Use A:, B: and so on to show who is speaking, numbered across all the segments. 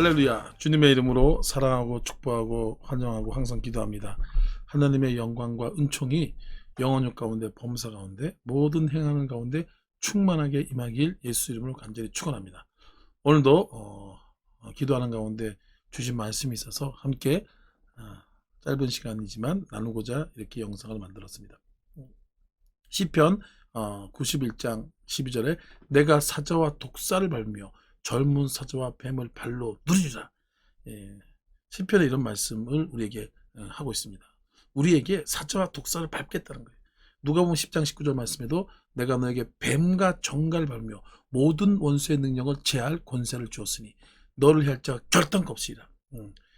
A: 할렐루야. 주님의 이름으로 사랑하고 축복하고 환영하고 항상 기도합니다. 하나님의 영광과 은총이 영혼육 가운데 범사 가운데 모든 행하는 가운데 충만하게 임하길 예수 이름으로 간절히 축원합니다. 오늘도 기도하는 가운데 주신 말씀이 있어서 함께 짧은 시간이지만 나누고자 이렇게 영상을 만들었습니다. 시편 91장 12절에 내가 사자와 독사를 밟으며 젊은 사자와 뱀을 발로 누리리라. 시편에 이런 말씀을 우리에게 하고 있습니다. 우리에게 사자와 독사를 밟겠다는 거예요. 누가복음 10장 19절 말씀에도 내가 너에게 뱀과 정갈을 밟으며 모든 원수의 능력을 제할 권세를 주었으니 너를 할 자가 결단코 없으리라.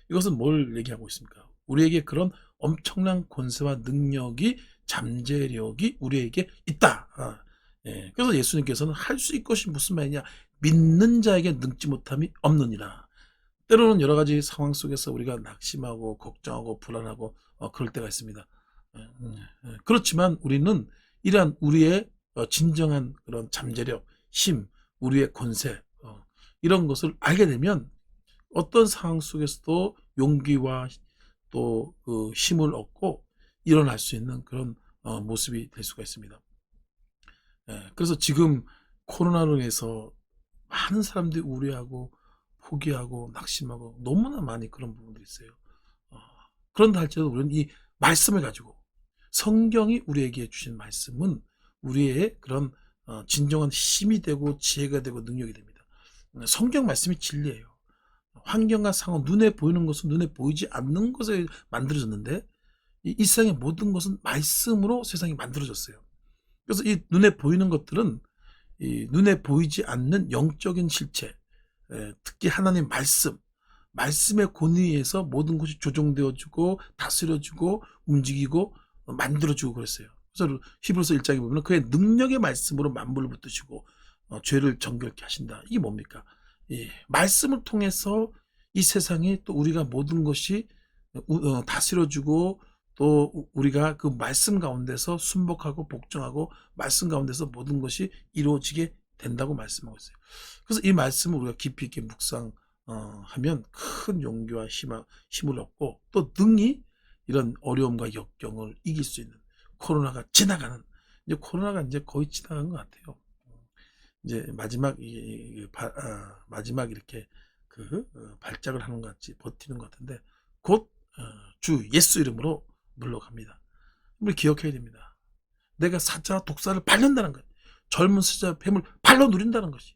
A: 이것은 뭘 얘기하고 있습니까? 우리에게 그런 엄청난 권세와 능력이 잠재력이 우리에게 있다. 그래서 예수님께서는 할 수 있것이 무슨 말이냐? 믿는 자에게 능지 못함이 없느니라. 때로는 여러 가지 상황 속에서 우리가 낙심하고 걱정하고 불안하고 그럴 때가 있습니다. 그렇지만 우리는 이러한 우리의 진정한 그런 잠재력, 힘, 우리의 권세 이런 것을 알게 되면 어떤 상황 속에서도 용기와 또 그 힘을 얻고 일어날 수 있는 그런 모습이 될 수가 있습니다. 그래서 지금 코로나로 인해서 많은 사람들이 우려하고 포기하고 낙심하고 너무나 많이 그런 부분들이 있어요. 그런다 할지라도 우리는 이 말씀을 가지고 성경이 우리에게 주신 말씀은 우리의 그런 진정한 힘이 되고 지혜가 되고 능력이 됩니다. 성경 말씀이 진리예요. 환경과 상황, 눈에 보이는 것은 눈에 보이지 않는 것에 만들어졌는데 이 세상의 모든 것은 말씀으로 세상이 만들어졌어요. 그래서 이 눈에 보이는 것들은 이 눈에 보이지 않는 영적인 실체, 특히 하나님 말씀의 권위에서 모든 것이 조정되어지고 다스려지고 움직이고 만들어지고 그랬어요. 그래서 히브리서 1장에 보면 그의 능력의 말씀으로 만물을 붙드시고 죄를 정결케 하신다. 이게 뭡니까? 말씀을 통해서 이 세상에 또 우리가 모든 것이 다스려지고 또 우리가 그 말씀 가운데서 순복하고 복종하고 말씀 가운데서 모든 것이 이루어지게 된다고 말씀하고 있어요. 그래서 이 말씀을 우리가 깊이 있게 묵상하면 큰 용기와 힘을 얻고 또 능히 이런 어려움과 역경을 이길 수 있는 코로나가 지나가는 이제 코로나가 이제 거의 지나간 것 같아요. 이제 마지막 이렇게 발작을 하는 것 같이 버티는 것 같은데 곧 주 예수 이름으로 물러갑니다. 우리 기억해야 됩니다. 내가 사자와 독사를 밟는다는 거예요. 젊은 사자와 뱀을 발로 누린다는 것이.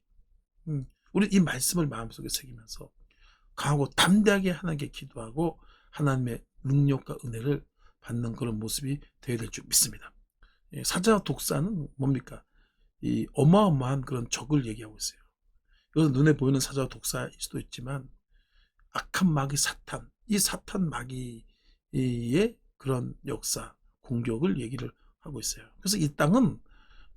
A: 우리 이 말씀을 마음속에 새기면서 강하고 담대하게 하나님께 기도하고 하나님의 능력과 은혜를 받는 그런 모습이 되어야 될 줄 믿습니다. 사자와 독사는 뭡니까? 이 어마어마한 그런 적을 얘기하고 있어요. 이것은 눈에 보이는 사자와 독사일 수도 있지만 악한 마귀 사탄, 이 사탄 마귀의 그런 역사, 공격을 얘기를 하고 있어요. 그래서 이 땅은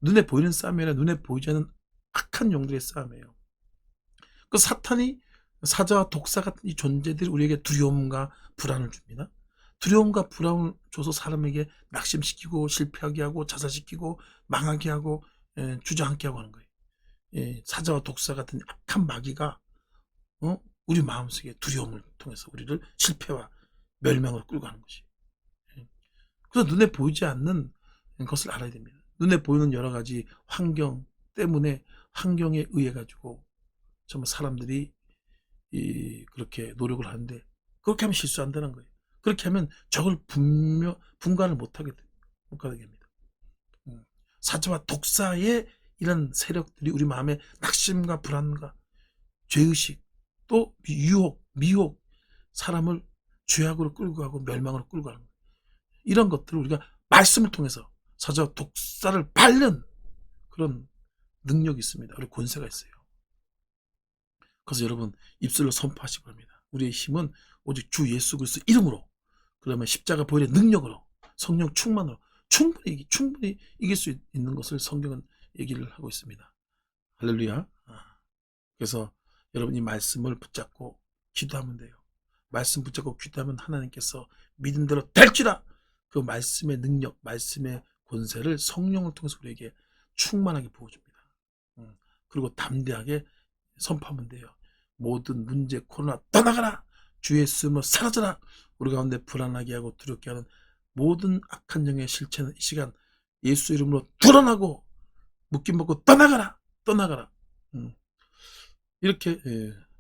A: 눈에 보이는 싸움이 아니라 눈에 보이지 않는 악한 영들의 싸움이에요. 그 사탄이 사자와 독사 같은 이 존재들이 우리에게 두려움과 불안을 줍니다. 두려움과 불안을 줘서 사람에게 낙심시키고 실패하게 하고 자살시키고 망하게 하고 주저앉게 하고 하는 거예요. 사자와 독사 같은 악한 마귀가 우리 마음속에 두려움을 통해서 우리를 실패와 멸망으로 끌고 가는 것이. 그래서 눈에 보이지 않는 것을 알아야 됩니다. 눈에 보이는 여러 가지 환경 때문에 환경에 의해 가지고 정말 사람들이 그렇게 노력을 하는데 그렇게 하면 실수한다는 거예요. 그렇게 하면 적을 분간을 못하게 됩니다. 사자와 독사의 이런 세력들이 우리 마음에 낙심과 불안과 죄의식 또 유혹, 미혹 사람을 죄악으로 끌고 가고 멸망으로 끌고 가는 거예요. 이런 것들을 우리가 말씀을 통해서 사자와 독사를 밟는 그런 능력이 있습니다. 그리고 권세가 있어요. 그래서 여러분 입술로 선포하시기 바랍니다. 우리의 힘은 오직 주 예수 그리스도 이름으로 그러면 십자가 보혈의 능력으로 성령 충만으로 충분히 이길 수 있는 것을 성경은 얘기를 하고 있습니다. 할렐루야. 그래서 여러분 이 말씀을 붙잡고 기도하면 돼요. 말씀 붙잡고 기도하면 하나님께서 믿은 대로 될지라 그 말씀의 능력, 말씀의 권세를 성령을 통해서 우리에게 충만하게 부어줍니다. 그리고 담대하게 선포하면 돼요. 모든 문제, 코로나 떠나가라. 주 예수님으로 사라져라. 우리 가운데 불안하게 하고 두렵게 하는 모든 악한 영의 실체는 이 시간 예수 이름으로 드러나고 묶임 벗고 떠나가라. 떠나가라. 이렇게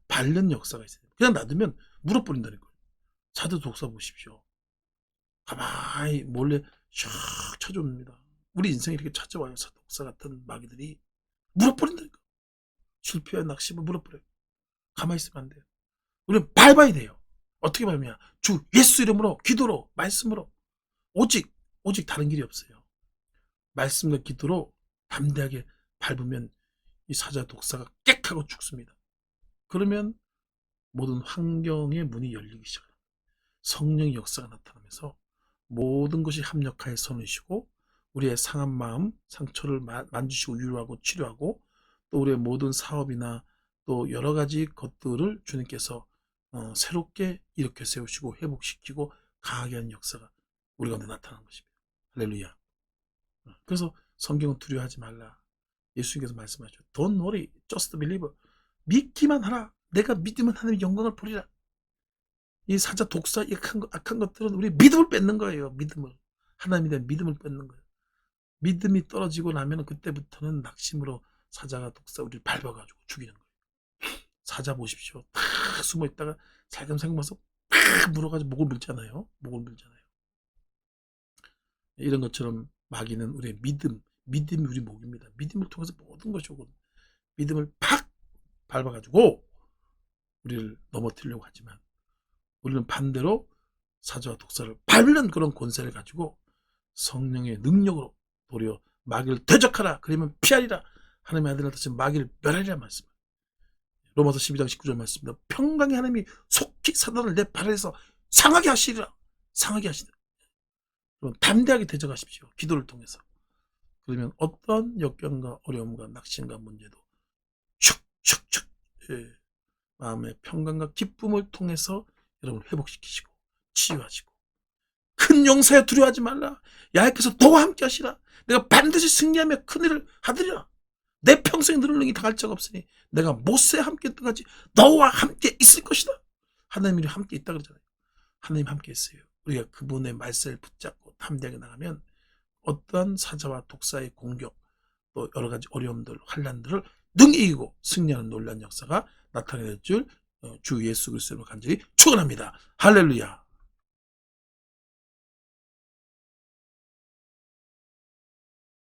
A: 밟는 역사가 있어요. 그냥 놔두면 물어버린다는 거예요. 사도 독사 보십시오. 가만히 몰래 샥 찾아옵니다. 우리 인생에 이렇게 찾아와요. 사도 독사 같은 마귀들이 물어버린다니까. 실패와 낙심을 물어버려요. 가만히 있으면 안 돼요. 우리는 밟아야 돼요. 어떻게 밟냐? 주 예수 이름으로, 기도로, 말씀으로. 오직 다른 길이 없어요. 말씀과 기도로 담대하게 밟으면 이 사자 독사가 깨하고 죽습니다. 그러면 모든 환경의 문이 열리기 시작합니다. 성령의 역사가 나타나면서 모든 것이 합력하여 선으시고 우리의 상한 마음, 상처를 만지시고 위로하고 치료하고 또 우리의 모든 사업이나 또 여러 가지 것들을 주님께서 새롭게 일으켜 세우시고 회복시키고 강하게 하는 역사가 우리 가운데 나타나는 것입니다. 할렐루야. 그래서 성경은 두려워하지 말라. 예수님께서 말씀하셨죠. Don't worry, just believe. 믿기만 하라. 내가 믿으면 하나님의 영광을 보리라. 이 사자 독사 악한 것들은 우리 믿음을 뺏는 거예요. 믿음을. 하나님에 대한 믿음을 뺏는 거예요. 믿음이 떨어지고 나면 그때부터는 낙심으로 사자가 독사 우리를 밟아가지고 죽이는 거예요. 사자 보십시오. 다 숨어 있다가 살금살금 와서 팍 물어가지고 목을 물잖아요. 목을 물잖아요. 이런 것처럼 마귀는 우리의 믿음이 우리 목입니다. 믿음을 통해서 모든 것이 오거든요. 믿음을 팍 밟아가지고 우리를 넘어뜨리려고 하지만 우리는 반대로 사자와 독사를 밟는 그런 권세를 가지고 성령의 능력으로 도리어 마귀를 대적하라. 그러면 피하리라. 하나님의 아들을 다시 마귀를 멸하리라 말씀. 로마서 12장 19절 말씀입니다. 평강의 하나님이 속히 사단을 내 발 아래에서 상하게 하시리라. 상하게 하시리라. 여러분 담대하게 대적하십시오. 기도를 통해서. 그러면 어떤 역경과 어려움과 낙심과 문제도 슉슉슉 마음의 평강과 기쁨을 통해서 여러분을 회복시키시고 치유하시고 큰 용사여 두려워하지 말라. 야훼께서 너와 함께 하시라. 내가 반드시 승리하며 큰일을 하리라. 내 평생 너를 능히 당할 자가 없으니 내가 모세와 함께 했던 같이 너와 함께 있을 것이다. 하나님이 함께 있다 그러잖아요. 하나님 함께 있어요. 우리가 그분의 말씀을 붙잡고 담대하게 나가면 어떠한 사자와 독사의 공격 또 여러 가지 어려움들 환난들을 능히 이기고 승리하는 놀라운 역사가 나타날 줄 주 예수 그리스도로 간절히 축원합니다. 할렐루야.